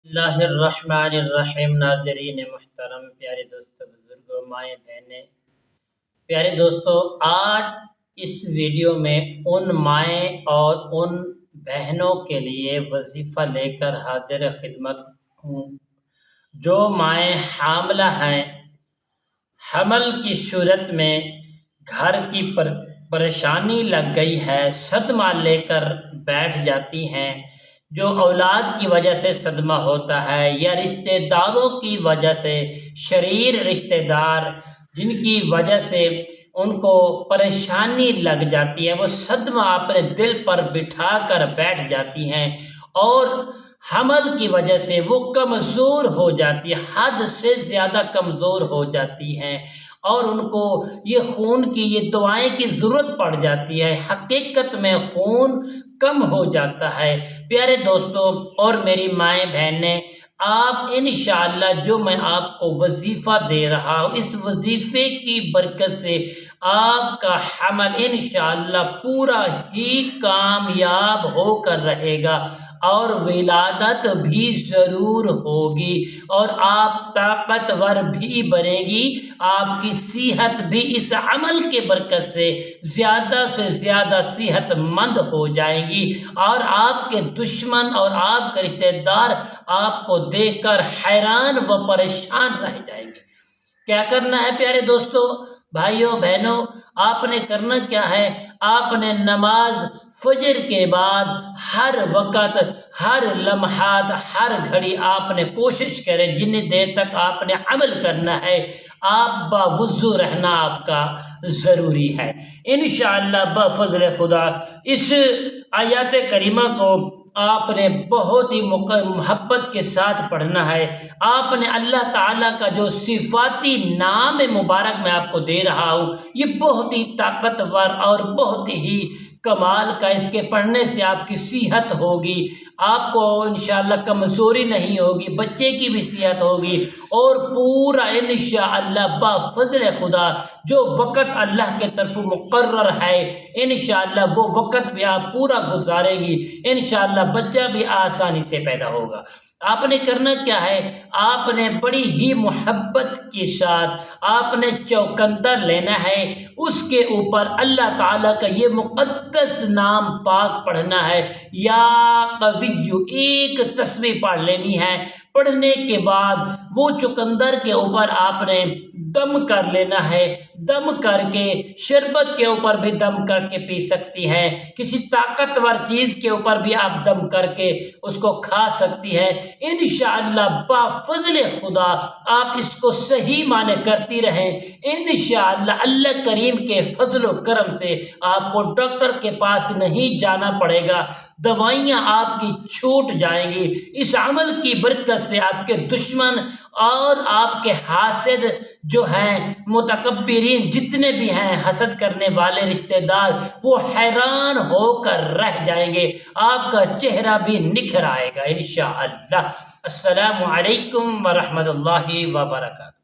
اللہ الرحمن الرحیم۔ ناظرین محترم، پیارے دوستوں، بزرگوں، مائیں بہنیں، پیارے دوستوں، آج اس ویڈیو میں ان مائیں اور ان بہنوں کے لیے وظیفہ لے کر حاضر خدمت ہوں جو مائیں حاملہ ہیں، حمل کی صورت میں گھر کی پریشانی لگ گئی ہے، صدمہ لے کر بیٹھ جاتی ہیں، جو اولاد کی وجہ سے صدمہ ہوتا ہے یا رشتہ داروں کی وجہ سے، شریر رشتہ دار جن کی وجہ سے ان کو پریشانی لگ جاتی ہے، وہ صدمہ اپنے دل پر بٹھا کر بیٹھ جاتی ہیں اور حمل کی وجہ سے وہ کمزور ہو جاتی ہے، حد سے زیادہ کمزور ہو جاتی ہیں اور ان کو یہ خون کی یہ دعائیں کی ضرورت پڑ جاتی ہے۔ حقیقت میں خون کم ہو جاتا ہے۔ پیارے دوستوں اور میری مائیں بہنیں، آپ انشاءاللہ جو میں آپ کو وظیفہ دے رہا ہوں، اس وظیفے کی برکت سے آپ کا حمل انشاءاللہ پورا ہی کامیاب ہو کر رہے گا اور ولادت بھی ضرور ہوگی اور آپ طاقتور بھی بنے گی، آپ کی صحت بھی اس عمل کے برکت سے زیادہ صحت مند ہو جائیں گی اور آپ کے دشمن اور آپ کے رشتہ دار آپ کو دیکھ کر حیران و پریشان رہ جائیں گے۔ کیا کرنا ہے پیارے دوستوں، بھائیوں، بہنوں؟ آپ نے کرنا کیا ہے؟ آپ نے نماز فجر کے بعد ہر وقت، ہر لمحات، ہر گھڑی آپ نے کوشش کریں، جتنی دیر تک آپ نے عمل کرنا ہے، آپ باوضو رہنا آپ کا ضروری ہے۔ انشاءاللہ بفضل خدا اس آیات کریمہ کو آپ نے بہت ہی محبت کے ساتھ پڑھنا ہے۔ آپ نے اللہ تعالیٰ کا جو صفاتی نام مبارک میں آپ کو دے رہا ہوں، یہ بہت ہی طاقتور اور بہت ہی کمال کا، اس کے پڑھنے سے آپ کی صحت ہوگی، آپ کو انشاءاللہ کمزوری نہیں ہوگی، بچے کی بھی صحت ہوگی اور پورا انشاءاللہ بفضل خدا جو وقت اللہ کے طرف مقرر ہے، انشاءاللہ وہ وقت بھی آپ پورا گزارے گی، انشاءاللہ بچہ بھی آسانی سے پیدا ہوگا۔ آپ نے کرنا کیا ہے؟ آپ نے بڑی ہی محبت کے ساتھ آپ نے چوکندر لینا ہے، اس کے اوپر اللہ تعالیٰ کا یہ مقدس نام پاک پڑھنا ہے، یا قوی، ایک تسبیح پڑھ لینی ہے۔ پڑھنے کے بعد وہ چوکندر کے اوپر آپ نے دم کر لینا ہے، دم کر کے شربت کے اوپر بھی دم کر کے پی سکتی ہیں، کسی طاقتور چیز کے اوپر بھی آپ دم کر کے اس کو کھا سکتی ہیں۔ انشاءاللہ بفضل خدا آپ اس کو صحیح معنی کرتی رہیں، انشاءاللہ اللہ کریم کے فضل و کرم سے آپ کو ڈاکٹر کے پاس نہیں جانا پڑے گا، دوائیاں آپ کی چھوٹ جائیں گی۔ اس عمل کی برکت سے آپ کے دشمن اور آپ کے حاسد جو ہیں، متکبرین جتنے بھی ہیں، حسد کرنے والے رشتہ دار، وہ حیران ہو کر رہ جائیں گے، آپ کا چہرہ بھی نکھر آئے گا انشاءاللہ۔ السلام علیکم ورحمۃ اللہ وبرکاتہ۔